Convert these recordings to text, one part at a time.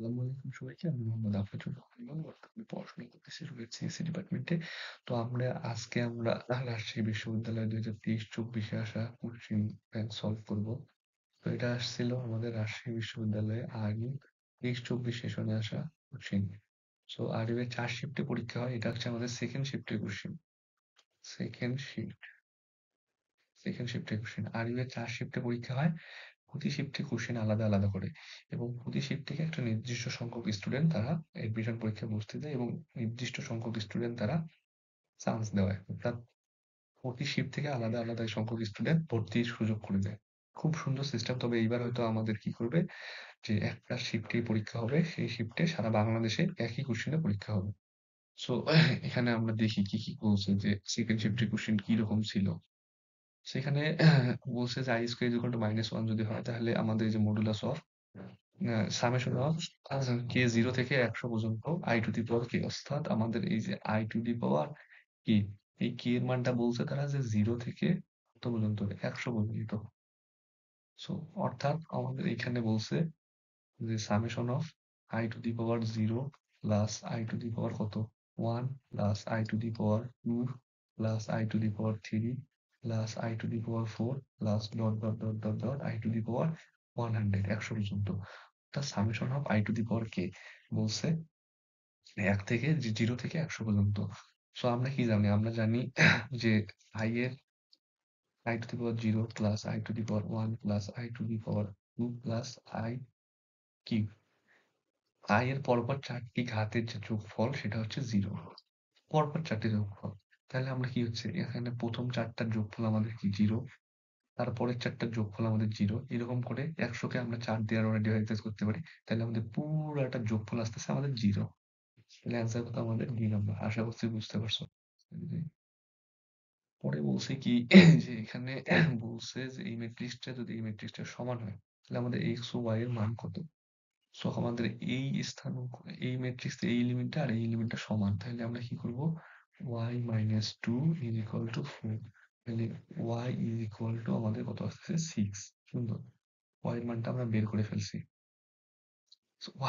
আসসালামু আলাইকুম সবাইকে। আমি মোহাম্মদ আফজাল রহমান। বর্তমানে পড়াশোনা করতেছি রুয়েট সিএসসি ডিপার্টমেন্টে। তো আজকে আমরা রাজশাহী বিশ্ববিদ্যালয় ২০২৩-২৪ এ আসা কোশ্চেন ব্যাংক সলভ করব। তো এটা আসছিল আমাদের রাজশাহী বিশ্ববিদ্যালয়ে আর্মি ২৩-২৪ সেশনে আসা কোশ্চেন। সো আরইউ এর ৪ শিফটে পরীক্ষা হয়। এটা হচ্ছে আমাদের সেকেন্ড শিফটের কোশ্চেন। সেকেন্ড শিফট সেকেন্ড শিফটের কোশ্চেন। আরইউ এর ৪ শিফটে পরীক্ষা হয়। প্রতি শিফটে কোশ্চেন আলাদা আলাদা করে এবং প্রতি শিফট থেকে একটা নির্দিষ্ট সংখ্যক স্টুডেন্ট তারা এডমিশন পরীক্ষায় বসতে দেয় এবং নির্দিষ্ট সংখ্যক স্টুডেন্ট তারা চান্স দেওয়ায়, অর্থাৎ প্রতি শিফট থেকে আলাদা আলাদা সংখ্যক স্টুডেন্ট ভর্তির সুযোগ করে দেয়। খুব সুন্দর সিস্টেম। তবে এইবার হয়তো আমাদের কি করবে, যে একটা শিফটেই পরীক্ষা হবে, সেই শিফটে সারা বাংলাদেশে একই কোশ্চেনে পরীক্ষা হবে। সো এখানে আমরা দেখি কি কি বলছে, যে সেকেন্ড শিফটের কোশ্চেন কি রকম ছিল। সেখানে বলছে যে আই স্কোয়ার ইকুয়াল টু -1 যদি হয়, তাহলে আমাদের এই যে মডুলাস অফ সামেশন অফ কে 0 থেকে 100 পর্যন্ত আই টু দি পাওয়ার কে, অর্থাৎ আমাদের এই যে আই টু দি পাওয়ার কে, এই কে এর মানটা বলছে তারা যে 0 থেকে কত পর্যন্ত, 100 পর্যন্ত। সো অর্থাৎ আমাদের এখানে বলছে যে summation of i to the power 0 plus i to the power কত, 1 plus i to the power 2 plus i to the power 3 plus i to the power 4 plus dot dot dot dot dot i to the power 100, 100 পর্যন্ত। অর্থাৎ summation of i to the power কে বলছে 0 থেকে 100 পর্যন্ত। So আমরা কি জানি, আমরা জানি যে আই এর I to the power 0 plus i to the power 1 plus i to the power 2 plus I cube, I এর পরপর 4টি ঘাতের যে যোগফল সেটা হচ্ছে 0। পরপর 4টি যোগফল। তাহলে আমরা কি হচ্ছে, এখানে প্রথম 4টার যোগফল আমাদের কি 0, তারপরের 4টার যোগফল আমাদের 0। এরকম করে 100 কে আমরা 4 দিয়ে আরো ডিভাইড করতে পারি। তাহলে আমাদের পুরাটার যোগফল আসতেছে আমাদের 0। তাহলে অ্যান্সার কত আমাদের ডি নাম্বার। আশা করছি বুঝতে পারছো। পরে বলছে কি যে এখানে বলছে যে এই ম্যাট্রিক্সটা যদি এই ম্যাট্রিক্সটার সমান হয়, তাহলে আমাদের এক্স ও ওয়াই এর মান কত। সো আমাদের এই স্থান, এই ম্যাট্রিক্সে এই এলিমেন্টটা আর এই এলিমেন্টটা সমান, তাহলে আমরা কি করব, y minus 2 is equal two 4। তাহলে y ইজ ইকুয়াল টু আমাদের কত আসছে 6। সুন্দর। y এর মানটা আমরা বের করে ফেলছি।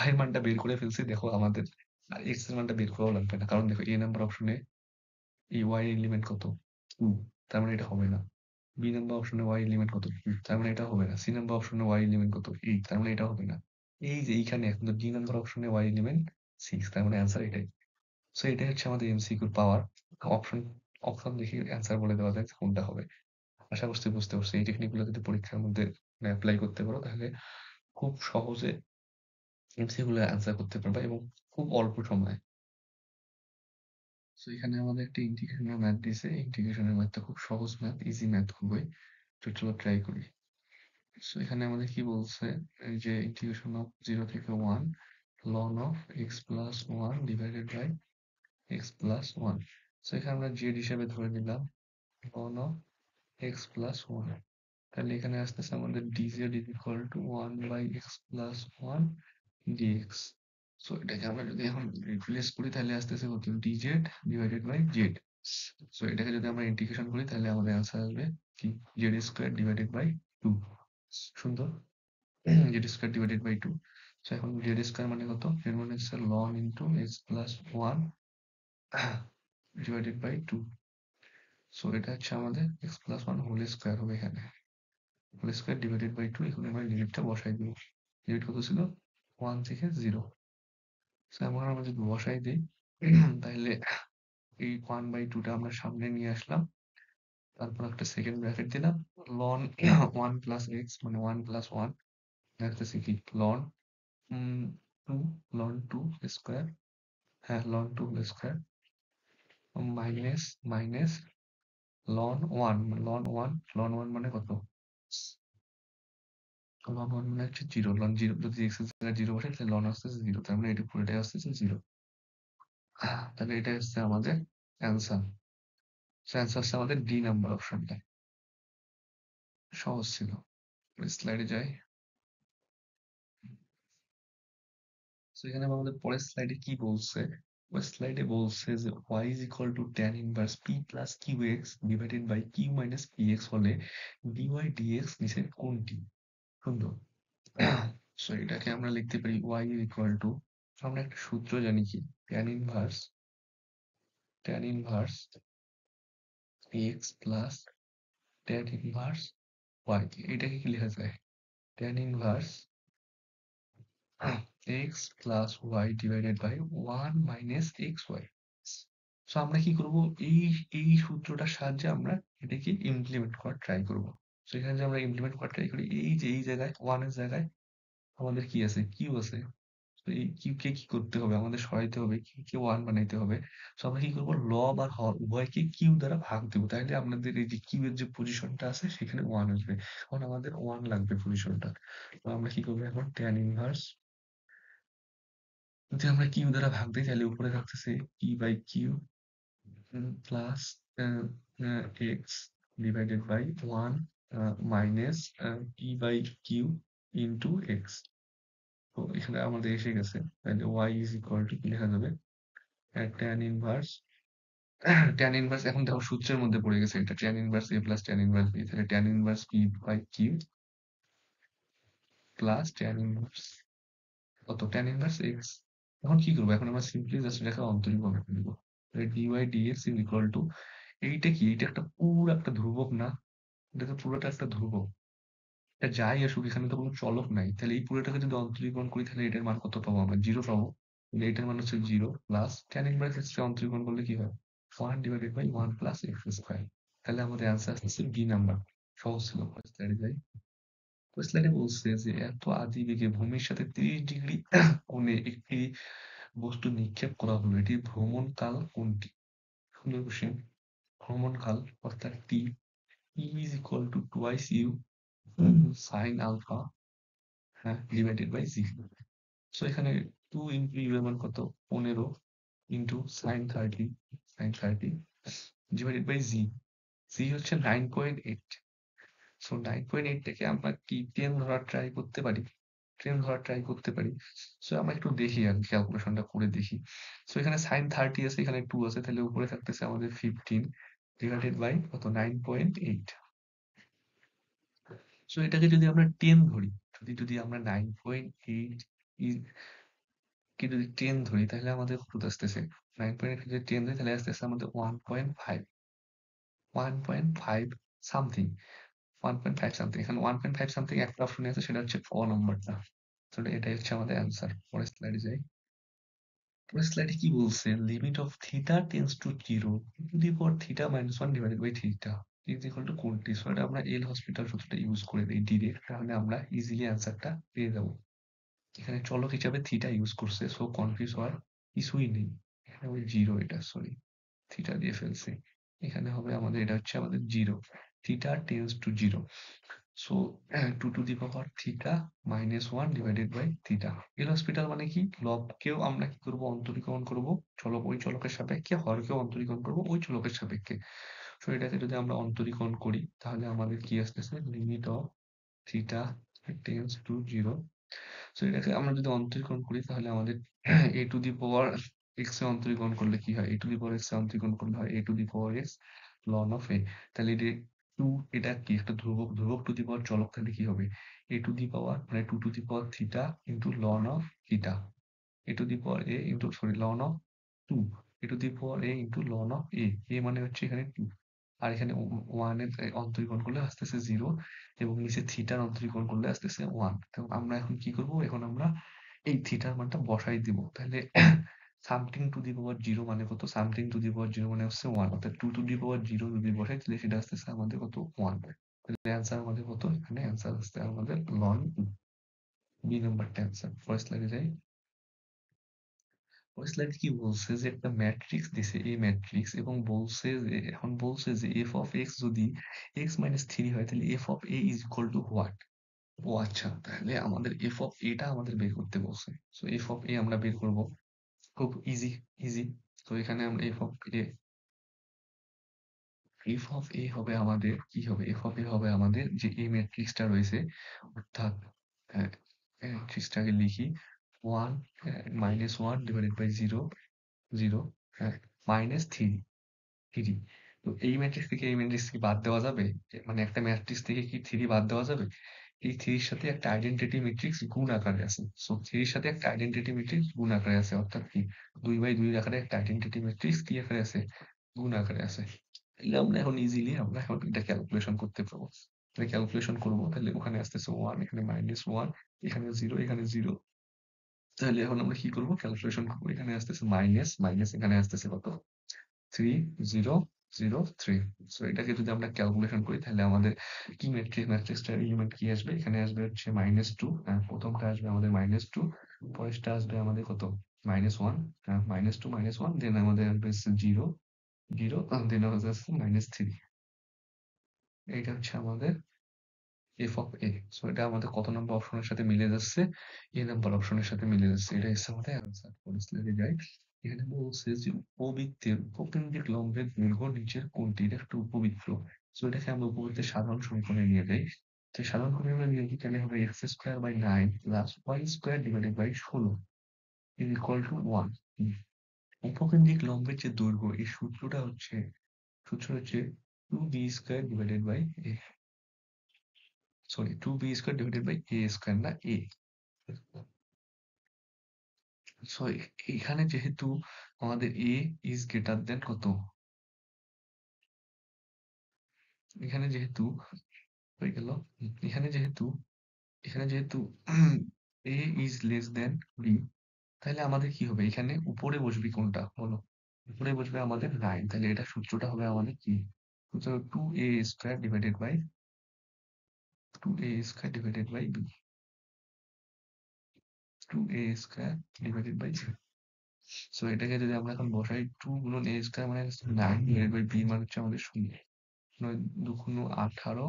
y এর মানটা বের করে ফেলছি, দেখো আমাদের আর x এর মানটা বের করাও লাগবে না, কারণ দেখো a নাম্বার অপশনে এই y এর এলিমেন্ট কত 2, তার মানে এটা হবে না। বি নাম্বার অপশনে y এলিমেন্ট কত 2, তার মানে এটা হবে না। সি নাম্বার অপশনে y এলিমেন্ট কত 8, তার মানে এটা হবে না। এই যে এইখানে এখন ডি নাম্বার অপশনে y এলিমেন্ট 6, তার মানে অ্যান্সার এটাই। সো এটাই হচ্ছে আমাদের এমসিকিউর পাওয়ার। অপশন অপশন দেখে অ্যান্সার বলে দেওয়া যায় যে কোনটা হবে। আশা করছি বুঝতে পারছো। এই টেকনিকগুলো যদি পরীক্ষার মধ্যে অ্যাপ্লাই করতে পারো, তাহলে খুব সহজে এমসিকিউ গুলো অ্যান্সার করতে পারবা এবং খুব অল্প সময়ে। সো এখানে আমাদের একটা ইন্টিগ্রেশনের ম্যাথ দিছে। ইন্টিগ্রেশনের ম্যাথটা খুব সহজ ম্যাথ, ইজি ম্যাথ খুবই। তো চলো ট্রাই করি। সো এখানে আমাদের কি বলছে, এই যে ইন্টিগ্রেশন অফ 0 থেকে 1 ln of x plus 1 divided by x plus 1। So এখানে আমরা জেড হিসেবে ধরে নিলাম ln অফ x প্লাস 1। তাহলে এখানে আসতেছে আমাদের dz is equal to 1 by x plus 1 dx। So এটাকে আমরা যদি এখন রিপ্লেস করি, তাহলে আসতেছে কত, dz divided by z। So এটাকে যদি আমরা ইন্টিগ্রেশন করি, তাহলে আমাদের অ্যান্সার আসবে কি, z স্কয়ার ডিভাইডেড বাই 2। সুন্দর। Z square divided by 2। So এখন জেড স্কয়ার মানে কত, এর মানে হচ্ছে ln into x plus 1 divided by 2। So এটা হচ্ছে আমাদের x প্লাস 1 হোল স্কয়ার হবে এখানে। Whole square divided by 2। এখন আমরা লিমিটটা বসাই দিব। লিমিট কত ছিল, 1 থেকে 0। সো এখন আমরা যদি বসাই দিই, তাহলে এই 1/2 টা আমরা সামনে নিয়ে আসলাম। তারপর একটা সেকেন্ড ব্র্যাকেট দিলাম। ln 1 প্লাস x মানে 1 প্লাস 1 আসতেছে কি ln 2, ln 2 স্কয়ার, হ্যাঁ ln 2 whole square minus minus ln 1, ln 1 মানে কত, ln 1 মানে হচ্ছে 0। ln 0 যদি x এর জায়গায় 0 বসাই, তাহলে ln আসতেছে 0, তার মানে এটা পুরোটাই আসতেছে 0। তাহলে এটা হচ্ছে আমাদের অ্যান্সার। অ্যান্সার হচ্ছে আমাদের ডি নাম্বার অপশনটা। সহজ ছিল। স্লাইডে যাই। সো এখানে আমাদের পরের স্লাইডে কি বলছে, ওই স্লাইডে বলছে যে y is equal to tan inverse p plus qx divided by q minus px হলে dy dx নিচের কোনটি। সুন্দর। সো এটাকে আমরা লিখতে পারি y ইকুয়াল টু, আমরা একটা সূত্র জানি কি, tan inverse x plus tan inverse y। এটাকে কি লেখা যায়, tan inverse x plus y divided by 1 minus xy। So আমরা কি করব, এই এই সূত্রটার সাহায্যে আমরা এটাকে ইমপ্লিমেন্ট করার ট্রাই করব। সো এখানে যে আমরা ইমপ্লিমেন্ট করার ট্রাই করি, এই যে এই জায়গায় 1 এর জায়গায় আমাদের কি আছে, কিউ আছে। তো এই কিউ কে কি করতে হবে, আমাদের সরাইতে হবে, কিউ কে 1 বানাইতে হবে। সো আমরা কি করব, লব আর হর উভয়কে কিউ দ্বারা ভাগ দেব, তাইলে আমাদের এই যে কিউ এর যে পজিশনটা আছে সেখানে 1 আসবে। কারণ আমাদের 1 লাগবে পজিশনটা। তো আমরা কি করব এখন, tan ইনভার্স, যদি আমরা কিউ দ্বারা ভাগ দিই তাহলে উপরে থাকতেছে p by q plus x divided by 1 minus p by q into x. তো এখানে আমাদের এসে গেছে, তাহলে ওয়াই ইজ ইকুয়াল টু কি লেখা যাবে, ট্যান ইনভার্স ট্যান ইনভার্স, এখন দেখো সূত্রের মধ্যে পড়ে গেছে এটা, tan inverse a plus tan inverse b, তাহলে tan inverse p by q plus tan inverse কত, ট্যান ইনভার্স এক্স। এখন কি করবো, এখন আমরা সিম্পলি জাস্ট এটাকে অন্তরীকরণ করে দিব, dy dx is equal to, এইটা কি, এইটা একটা পুরো একটা ধ্রুবক না, এটা তো পুরোটা একটা ধ্রুবক। এটা যাই আসুক, এখানে তো কোনো চলক নাই, তাহলে এই পুরোটাকে যদি অন্তরীকরণ করি তাহলে এটার মান কত পাবো, আমরা জিরো পাবো। তাহলে এটার মান হচ্ছে zero, plus tan inverse x কে অন্তরীকরণ করলে কি হয়, 1 divided by 1 plus x square. তাহলে আমাদের অ্যান্সার আসছে বি নাম্বার। সহজ ছিল। স্লাইডে যাই। স্লাইডে বলছে যে এত আদি বেগে ভূমির সাথে 30 ডিগ্রি কোণে একটি বস্তু নিক্ষেপ করা হলো, এটি ভ্রমণকাল কোনটি। সুন্দর কোশ্চেন। ভ্রমণকাল অর্থাৎ t is equal to twice u sine alpha, হ্যাঁ, ডিভাইডেড বাই জি। সো এখানে 2 ইন্টু ইউ এর মান কত, 15 into sine 30 divided by g. G হচ্ছে 9.8। সো 9.8 থেকে আমরা কি 10 ধরার ট্রাই করতে পারি, 10 ধরার ট্রাই করতে পারি। সো আমরা একটু দেখি আর ক্যালকুলেশনটা করে দেখি। সো এখানে সাইন 30 আছে, এখানে 2 আছে, তাহলে উপরে থাকতেছে আমাদের 15 ডিভাইডেড বাই কত, 9.8। সো এটাকে যদি আমরা 10 ধরি, যদি আমরা 9.8 কে যদি 10 ধরি তাহলে আমাদের কত আসতেছে, 9.8 যদি 10 ধরি তাহলে আসতেছে আমাদের 1.5 সামথিং, 1.5 সামথিং। এখানে 1.5 সামথিং একটা অপশনে আছে, সেটা হচ্ছে ক নম্বরটা। তো এটাই হচ্ছে আমাদের অ্যান্সার। পরের স্লাইডে যাই। পরের স্লাইডে কি বলছে, limit of theta tends to 0 to the power theta minus 1 divided by theta is equal to কোনটি। সো এটা আমরা এল হসপিটাল সূত্রটা ইউজ করে দিই ডিরেক্ট, তাহলে আমরা ইজিলি অ্যান্সারটা পেয়ে যাবো। এখানে চলক হিসাবে থিটা ইউজ করছে, সো কনফিউজ হওয়ার কিছুই নেই। এখানে ওই জিরো, এটা সরি থিটা দিয়ে ফেলছি। এখানে হবে আমাদের, এটা হচ্ছে আমাদের zero, theta tends to zero. So 2 to the power theta minus 1 divided by theta. L Hospital মানে কি, লবকেও আমরা কি করব, অন্তরীকরণ করব চলক, ওই চলকের সাপেক্ষে, হরকেও অন্তরীকরণ করব ওই চলকের সাপেক্ষে। সো এটাকে যদি আমরা অন্তরীকরণ করি তাহলে আমাদের কি আসতেছে, limit of theta tends to zero. So এটাকে আমরা যদি অন্তরীকরণ করি তাহলে আমাদের এ টু দি পাওয়ার এক্স এ অন্তরীকরণ করলে কি হয়, a to the power x এ অন্তরীকরণ করলে হয় a to the power x ln of a. তাহলে এটা টু, এটা কি একটা ধ্রুবক, ধ্রুবক টু দি পাওয়ার চলক, তাহলে কি হবে, এ টু দি পাওয়ার মানে 2 to the power theta into ln of theta, a to the power a into sorry ln of 2, a to the power a into ln of a. A মানে হচ্ছে এখানে 2, আর এখানে 1 এর অন্তরীকরণ করলে আসতেছে 0, এবং নিচে থিটার অন্তরীকরণ করলে আসতেছে 1। তো আমরা এখন কি করব, এখন আমরা এই থিটার মানটা বসাই দিব। তাহলে সামথিং টু দি পাওয়ার 0 মানে কত, সামথিং টু দি পাওয়ার 0 মানে হচ্ছে 1, অর্থাৎ 2 টু দি পাওয়ার 0 যদি বসাই তাহলে সেটা আসতেছে আমাদের কত, 1। তাহলে অ্যান্সার আমাদের কত, এখানে অ্যান্সার আসছে আমাদের লন 2। বি নাম্বারটা অ্যান্সার। ফার্স্ট স্লাইডে যাই। ওই স্লাইডে কি বলছে যে একটা ম্যাট্রিক্স দিছে, এই ম্যাট্রিক্স, এবং বলছে যে, এখন বলছে যে এফ অফ এক্স যদি এক্স মাইনাস থ্রি হয় তাহলে f of a is equal to what. ও আচ্ছা, তাহলে আমাদের এফ অফ এটা আমাদের বের করতে বলছে। সো এফ অফ এ আমরা বের করব, খুব ইজি। তো এখানে আমরা এফ অফ এ হবে আমাদের কি হবে, এফ অফ এ হবে আমাদের যে এই ম্যাট্রিক্সটা রয়েছে, অর্থাৎ ম্যাট্রিক্সটাকে লিখি 1 -1 ডিভাইডেড বাই 0 0 -3 3। তো এই ম্যাট্রিক্স থেকে এই ম্যাট্রিক্স কি বাদ দেওয়া যাবে? মানে একটা ম্যাট্রিক্স থেকে কি 3 বাদ দেওয়া যাবে? এই 3 এর সাথে একটা আইডেন্টিটি ম্যাট্রিক্স গুণ আকারে আছে। সো 3 এর সাথে একটা আইডেন্টিটি ম্যাট্রিক্স গুণ আকারে আছে, অর্থাৎ কি 2/2 আকারে একটা আইডেন্টিটি ম্যাট্রিক্স কি আকারে আছে, গুণ আকারে আছে। তাহলে আমরা এখন ইজিলি আমরা এখন এটা ক্যালকুলেশন করতে পারবো। তাহলে ক্যালকুলেশন করবো, তাহলে ওখানে আসতেছে 1, এখানে -1, এখানে 0, এখানে 0। তাহলে এখন আমরা কি করবো, ক্যালকুলেশন করবো। এখানে আসতেছে মাইনাস মাইনাস, এখানে আসতেছে কত, 3003। সো এটাকে যদি আমরা ক্যালকুলেশন করি তাহলে আমাদের কি ম্যাট্রিক্সটার এলিমেন্ট কি আসবে, এখানে আসবে হচ্ছে -2, প্রথমটা আসবে আমাদের -2, পরেরটা আসবে আমাদের কত, -1, -2 -1, দেন আমাদের আসবে 0 0, দেন আমাদের আসছে -3। এইটা হচ্ছে আমাদের এফ অফ এ। সো এটা আমাদের কত নম্বর অপশনের সাথে মিলে যাচ্ছে, এ নাম্বার অপশনের সাথে মিলে যাচ্ছে। এটা হচ্ছে আমাদের অ্যান্সার। পরের স্লাইডে যাই। এখানে বলছে যে উপবৃত্তের উপকেন্দ্রিক লম্বের দৈর্ঘ্য নিচের কোনটির একটা উপবৃত্ত। সো এটাকে আমরা উপবৃত্তের সাধারণ সমীকরণে নিয়ে যাই। তো এই সাধারণ সমীকরণে নিয়ে কি, তাহলে হবে x²/9 plus y² divided by 16 is equal to 1। উপকেন্দ্রিক লম্বের যে দৈর্ঘ্য, এই সূত্রটা হচ্ছে 2b² divided by a, sorry 2b² divided by a² না a। সো এখানে যেহেতু আমাদের a ইজ গ্রেটার দেন কত, এখানে যেহেতু হয়ে গেল, এখানে যেহেতু a is less than b, তাহলে আমাদের কি হবে, এখানে উপরে বসবি কোনটা বলো, উপরে বসবে আমাদের 9। তাহলে এটা সূত্রটা হবে আমাদের কি, সূত্র 2a² divided by 2a² divided by b, 2a² divided by b। So এটাকে যদি আমরা এখন বসাই, 2 গুণন a² মানে 9 ডিভাইডেড বাই b মানে হচ্ছে আমাদের 0, 9 2 18।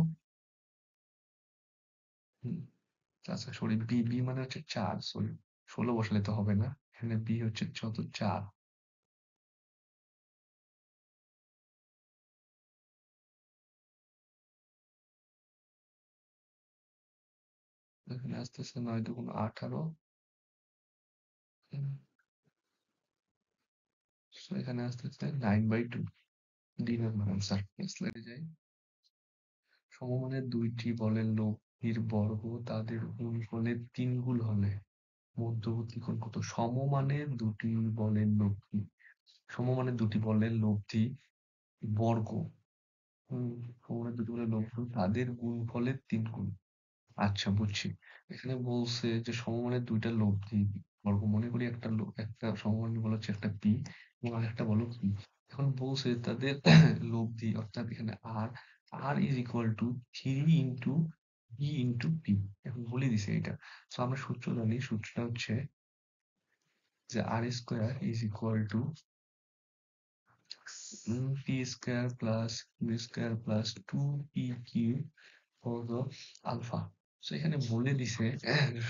আচ্ছা সরি, বি বি মানে হচ্ছে 4, সরি 16 বসালে তো হবে না, এখানে বি হচ্ছে যত 4। এখানে আসতেছে 9 2 18। সো এখানে আসতেছে 9/2, ডি নাম্বার আনসার। স্লাইডে যাই। সমমানের দুইটি বলের লব্ধির বর্গ তাদের গুণফলের 3 গুণ হলে মধ্যবর্তী কোণ কত। সমমানের দুটি বলের লব্ধি বর্গ, সমমানের দুটি বলের লব্ধি তাদের গুণফলের 3 গুণ। আচ্ছা বুঝছি। এখানে বলছে যে সমমানের দুইটা লব্ধি বর্গ, মনে করি একটা সমমানের বল হচ্ছে একটা পি এবং আরেকটা বল পি। এখন বলছে তাদের লব্ধি, অর্থাৎ এখানে আর R is equal to 3 into b into p. এখন বলে দিছে এটা। তো আমরা সূত্র জানি, সূত্রটা হচ্ছে যে R square is equal to p square plus q square plus 2pq for alpha. So এখানে বলে দিছে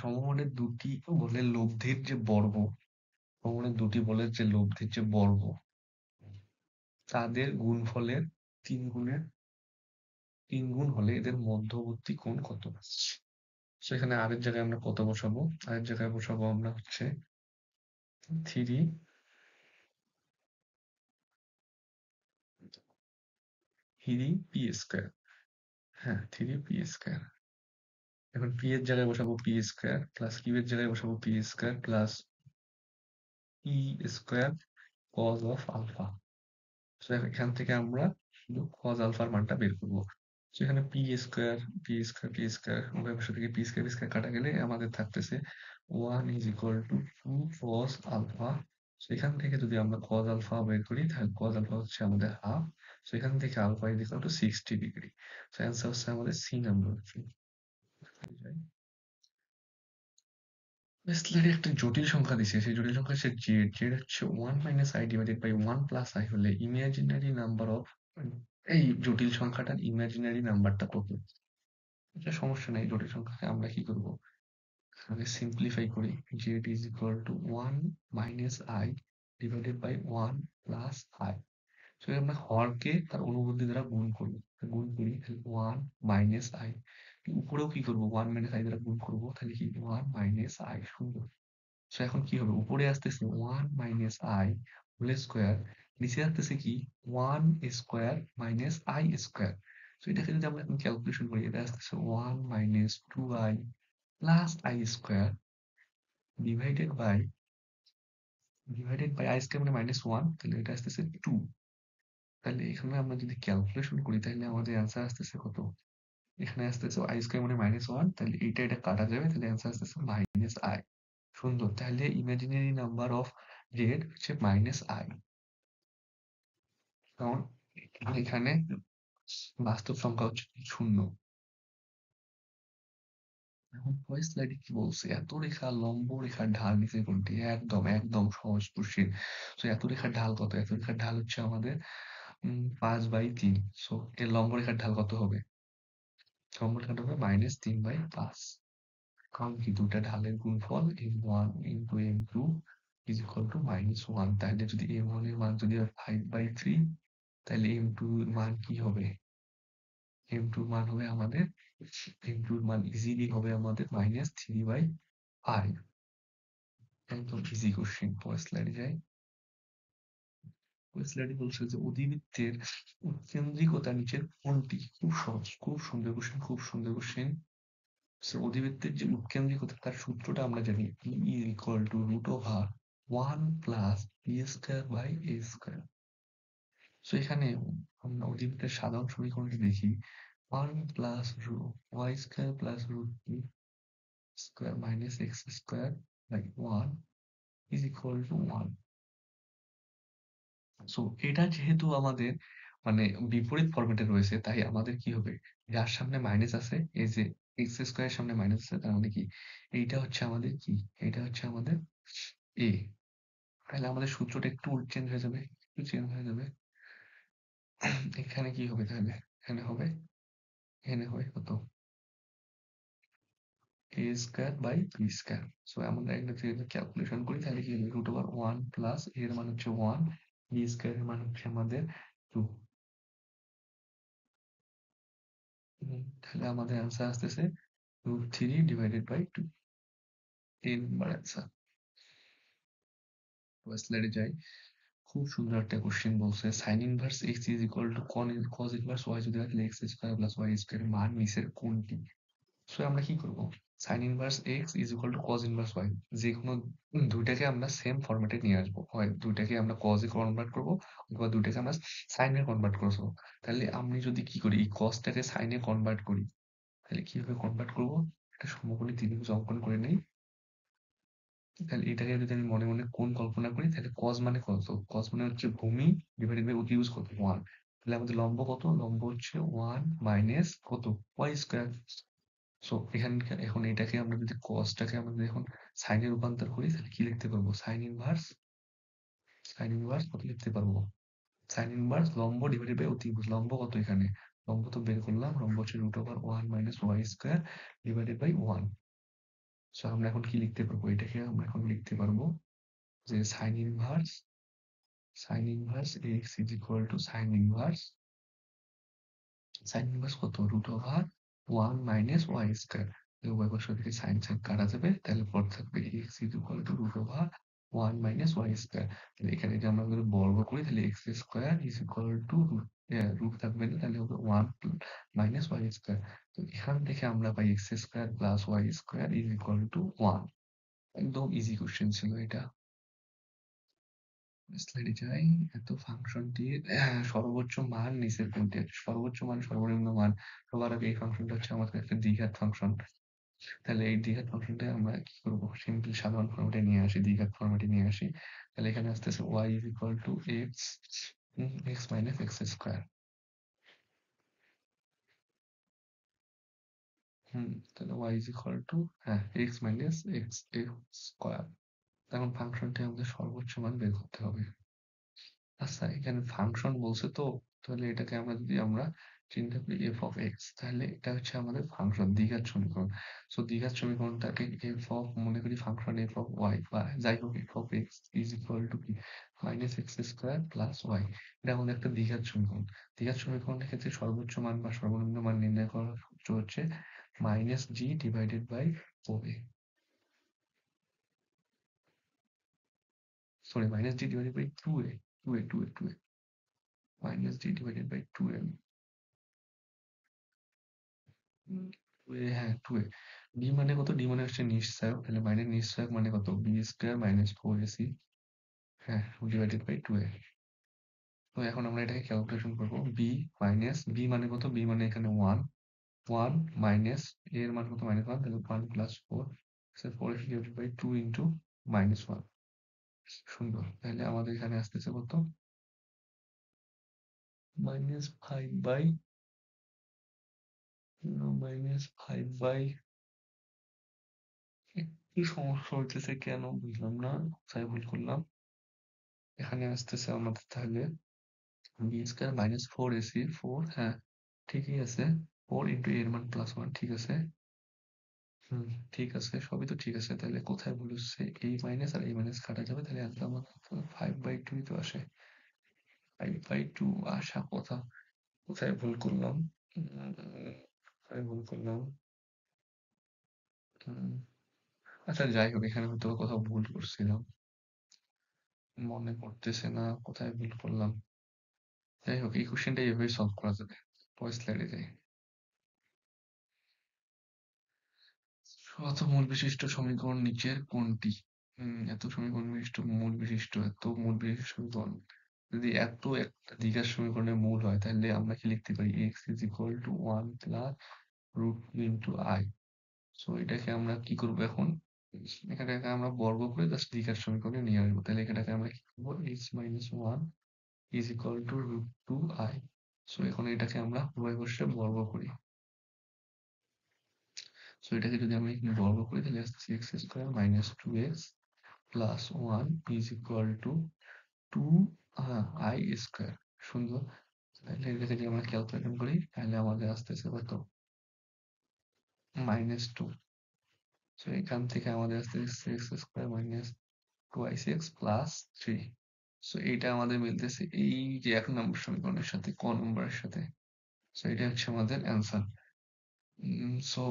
সমমানের দুটি বলের লব্ধির যে বর্গ, সমমানের দুটি বলের যে লব্ধির যে বর্গ তাদের গুণফলের 3 গুণ হলে এদের মধ্যবর্তী কোণ কত। সো এখানে আরের জায়গায় আমরা কত বসাবো, আরের জায়গায় বসাবো আমরা হচ্ছে 3 পি স্কোয়ার। হ্যাঁ 3 পি স্কোয়ার। এখন পি এর জায়গায় বসাবো পি স্কোয়ার প্লাস কিউ এর জায়গায় বসাবো p square plus e square cos of alpha. So এখান থেকে আমরা শুধু কজ আলফার মানটা বের করবো। সেখানে পি স্কোয়ার উভয় পাশে থেকে পি স্কোয়ার কাটা গেলে আমাদের থাকতেছে 1 = 2 কজ আলফা। সেখান থেকে যদি আমরা কজ আলফা বের করি তাহলে কজ আলফা হচ্ছে আমাদের হাফ। সেখান থেকে alpha is equal to 60 degree. So answer হচ্ছে আমাদের সি নাম্বার। স্লাইডে একটা জটিল সংখ্যা দিছে, সেই জটিল সংখ্যা হচ্ছে জেড। জেড হচ্ছে 1 - i ডিভাইডেড বাই 1 + i হলে ইমাজিনারি নাম্বার অফ, এই জটিল সংখ্যাটার ইমাজিনারি নাম্বারটা কত। এটা সমস্যা নাই, জটিল সংখ্যাকে আমরা কি করব, আগে সিম্পলিফাই করি। Z is equal to 1 - i divided by 1 + i। So আমরা হরকে তার অনুবন্ধী দ্বারা গুণ করবো, গুণ করি তাহলে 1 - i। উপরেও কি করবো, 1 - i দ্বারা গুণ করবো, তাহলে কি 1 - i সুন্দর। সো এখন কি হবে, উপরে আসতেছে 1 - i হোল স্কোয়ার, নিচে আসতেছে কি 1 স্কোয়ার - i স্কোয়ার। তো এটাকে যদি আমরা এখন ক্যালকুলেশন করি, এটা আসতেছে 1 minus 2i plus i square divided by i square মানে -1, তাহলে এটা আসতেছে 2। তাহলে এখানে আমরা যদি ক্যালকুলেশন করি তাহলে আমাদের অ্যান্সার আসতেছে কত? এখানে আসতেছে আই স্কোয়ার মানে -1, তাহলে এটা কাটা যাবে, তাহলে অ্যান্সার আসতেছে -i। সুন্দর। তাহলে ইমাজিনারি নাম্বার অফ জেড হচ্ছে -i, কারণ এখানে বাস্তব সংখ্যা হচ্ছে 0। এখন পরের স্লাইডে কি বলছে? এত রেখা লম্ব রেখার ঢাল নিচে কোনটি? একদম একদম সহজ কোশ্চেন। সো এত রেখার ঢাল কত? এত রেখার ঢাল হচ্ছে আমাদের 5/3। সো এর লম্ব রেখার ঢাল কত হবে? লম্ব রেখাটা হবে -3/5। কারণ কি দুটা ঢালের গুণফল m1 into m2 is equal to -1। তাহলে যদি m1 এর মান যদি হয় 5/3, তাহলে m2 এর মান কি হবে? m2 এর মান হবে আমাদের m2 এর মান ইজিলি হবে আমাদের -3/5। একদম ইজি কোশ্চেন। পরের স্লাইডে যাই। পরের স্লাইডে বলছে যে অধিবৃত্তের উৎকেন্দ্রিকতা নিচের কোনটি? খুব সহজ, খুব সুন্দর কোশ্চেন, খুব সুন্দর কোশ্চেন। সো অধিবৃত্তের যে উৎকেন্দ্রিকতা তার সূত্রটা আমরা জানি, E is equal to √1 plus b square by a square. So এখানে আমরা অধিবৃত্তের সাধারণ সমীকরণটি দেখি, 1 plus y square plus √2 square minus x square by 1 is equal to 1। So এটা যেহেতু আমাদের মানে বিপরীত ফরম্যাটে রয়েছে, তাই আমাদের কি হবে? যার সামনে মাইনাস আছে, এই যে এক্স স্কয়ারের সামনে মাইনাস আছে, তার মানে কি এইটা হচ্ছে আমাদের কি? এটা হচ্ছে আমাদের এ। তাহলে আমাদের সূত্রটা একটু চেঞ্জ হয়ে যাবে, একটু চেঞ্জ হয়ে যাবে। এখানে কি হবে তাহলে? এখানে হবে কত? A square by b square. So আমরা এটা যদি ক্যালকুলেশন করি তাহলে কি হবে? √1 প্লাস এর মান হচ্ছে 1, বি স্কয়ার এর মান হচ্ছে আমাদের 2। তাহলে আমাদের অ্যান্সার আসতেছে √3/2। 3 নাম্বার অ্যান্সার। স্লাইডে যাই। খুব সুন্দর একটা কোশ্চেন বলছে, sine inverse x is equal to cos inverse y যদি হয় তাহলে x square plus y square মান নিচের কোনটি? সো আমরা কি করব? Sine inverse x is equal to cos inverse y, যে কোনো দুইটাকে আমরা সেম ফরম্যাটে নিয়ে আসবো। হয় দুইটাকে আমরা কজে কনভার্ট করবো, অথবা দুইটাকে আমরা সাইনে কনভার্ট করবো। তাহলে আমি যদি কি করি, এই কজটাকে সাইনে কনভার্ট করি, তাহলে কিভাবে কনভার্ট করবো? একটা সমকোণী ত্রিভুজ অঙ্কন করে নেই। তাহলে এটাকে যদি আমি মনে মনে কোণ কল্পনা করি, তাহলে কজ মানে কত? কজ মানে হচ্ছে ভূমি ডিভাইডেড বাই অতিভুজ কত? 1। তাহলে আমাদের লম্ব কত? লম্ব হচ্ছে 1 মাইনাস কত? Y square. সো এখন এটাকে আমরা যদি কজটাকে আমরা যদি এখন সাইনে রূপান্তর করি, তাহলে কি লিখতে পারবো? সাইন ইনভার্স কত লিখতে পারবো? সাইন ইনভার্স লম্ব ডিভাইডেড বাই অতিভুজ। লম্ব কত এখানে? লম্ব তো বের করলাম, লম্ব হচ্ছে √1 minus y square divided by 1। So আমরা এখন কি লিখতে পারবো? এটাকে আমরা এখন লিখতে পারবো যে sign inverse x is equal two sign inverse কত? √1 মাইনাস ওয়াই স্কয়ার। উভয় পাশ থেকে সাইন সাইন কাটা যাবে, তাহলে পর থাকবে x is equal to √1 minus y square. তাহলে এখানে যদি আমরা যদি বর্গ করি তাহলে x square is equal to root থাকবে না, তাহলে হবে 1 মাইনাস ওয়াই স্কয়ার। তো এখান থেকে আমরা পাই x square plus y square is equal to 1। একদম ইজি কোশ্চেন ছিল এটা। স্লাইডে যাই। এত ফাংশনটির সর্বোচ্চ মান নিচের কোনটি? সর্বোচ্চ মান সর্বনিম্ন মান। সবার আগে এই ফাংশনটা হচ্ছে আমাদের একটা দ্বিঘাত ফাংশন। তাহলে এই দ্বিঘাত ফাংশনটা আমরা কি করবো? সিম্পলি সাধারণ ফরম্যাটে নিয়ে আসি, দ্বিঘাত ফরম্যাটে নিয়ে আসি। তাহলে এখানে আসতেছে y is equal to x minus x square. তাহলে y is equal to x minus x square. এখন ফাংশনটি আমাদের সর্বোচ্চ মান বের করতে হবে। আচ্ছা, এখানে ফাংশন বলছে তো, তাহলে এটাকে আমরা চিন্তা করি এফ অফ এক্স, তাহলে এটা হচ্ছে আমাদের ফাংশন দ্বিঘাত সমীকরণ। সো দ্বিঘাত সমীকরণটাকে এফ অফ মনে করি ফাংশন এফ অফ ওয়াই, বা যাই হোক f of x is equal to কি minus x square plus y. এটা আমাদের একটা দ্বিঘাত সমীকরণ। দ্বিঘাত সমীকরণের ক্ষেত্রে সর্বোচ্চ মান বা সর্বনিম্ন মান নির্ণয় করার সূত্র হচ্ছে মাইনাস জি ডিভাইডেড বাই ও a, sorry minus g divided by two a, minus g divided by 2m। 2a, হ্যাঁ 2a। ডি মানে কত? ডি মানে হচ্ছে নিশ্চয়ক, তাহলে মাইনাস নিশ্চয়ক মানে কত? বি স্কোয়ার মাইনাস 4ac, হ্যাঁ, ডিভাইডেড বাই 2a। তো এখন আমরা এটাকে ক্যালকুলেশন করবো। বি মানে কত? বি মানে এখানে 1, 1 মাইনাস a এর মান কত? মাইনাস 1, তাহলে 1 plus 4, 4 divided by 2 into minus 1। সুন্দর, তাহলে আমাদের এখানে আসতেছে কত? মাইনাস 5 বাই মাইনাস 5 বাই, একটু সমস্যা হইতেছে কেন বুঝলাম না, কোথায় ভুল করলাম। এখানে আসতেছে আমাদের তাহলে বি স্কোয়ার মাইনাস 4ac, 4, হ্যাঁ ঠিকই আছে, 4 ইন্টু এর মান প্লাস 1, ঠিক আছে। হুম, ঠিক আছে, সবই তো ঠিক আছে, তাহলে কোথায় ভুল হচ্ছে? এই মাইনাস আর এই মাইনাস কাটা যাবে, তাহলে অ্যান্সার আমার 5/2 তো আসে। 5/2 আসা কথা, কোথায় ভুল করলাম? কোথায় ভুল করলাম? উম, আচ্ছা যাই হোক, এখানে হয়তো কোথাও ভুল করছিলাম, মনে পড়তেছে না কোথায় ভুল করলাম। যাই হোক, এই কোশ্চেনটা এভাবেই সলভ করা যাবে। পরের স্লাইডে যাই। অত মূল বিশিষ্ট সমীকরণ নিচের কোনটি? এত সমীকরণ বিশিষ্ট মূল বিশিষ্ট, এত মূল বিশিষ্ট সমীকরণ যদি এত একটা দ্বিঘাত সমীকরণের মূল হয়, তাহলে আমরা কি লিখতে পারি? x is equal to 1 plus root two into i. So এটাকে আমরা কি করবো এখন? এখানটাকে আমরা বর্গ করে জাস্ট দ্বিঘাত সমীকরণে নিয়ে আসবো, তাহলে এটাকে আমরা কি করবো? x minus 1 is equal to root two i. So এখন এটাকে আমরা উভয় পাশে বর্গ করি। সো এটাকে যদি আমি এখানে বর্গ করি, তাহলে আসছে x square minus 2x plus 1 is equal two 2 I square. সুন্দর, তাহলে এটাকে যদি আমরা ক্যালকুলেশন করি, তাহলে আমাদের আসতেছে কত? -2। সো এখান থেকে আমাদের আসতেছে x square minus 2i6 plus 3। So এইটা আমাদের মিলতেছে এই যে 1 নম্বর সমীকরণের সাথে, ক নম্বরের সাথে। সো এটা হচ্ছে আমাদের অ্যান্সার। সো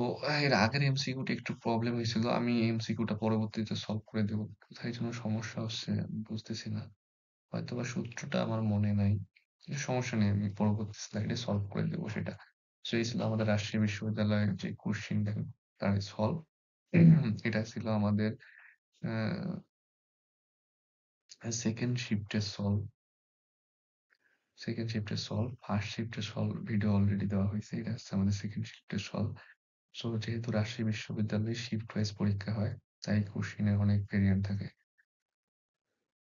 এর আগের এমসিকিউটা একটু প্রবলেম হয়েছিল, আমি এমসিকিউটা পরবর্তীতে সলভ করে দেবো। কোথায় যেন সমস্যা হচ্ছে বুঝতেছি না, হয়তোবা সূত্রটা আমার মনে নাই। সমস্যা নেই, আমি পরবর্তী স্লাইডে সলভ করে দেবো সেটা। সো এই ছিল আমাদের রাজশাহী বিশ্ববিদ্যালয়ের যে কোশ্চেনটা, তার সলভ। এটা ছিল আমাদের সেকেন্ড শিফটের সলভ। সেকেন্ড শিফটের সলভ, ফার্স্ট শিফটের সলভ ভিডিও অলরেডি দেওয়া হয়েছে, এটা হচ্ছে আমাদের সেকেন্ড শিফটের সলভ। সো যেহেতু রাজশাহী বিশ্ববিদ্যালয়ে শিফট ওয়াইজ পরীক্ষা হয়, তাই কোশ্চেনের অনেক ভেরিয়েন্ট থাকে।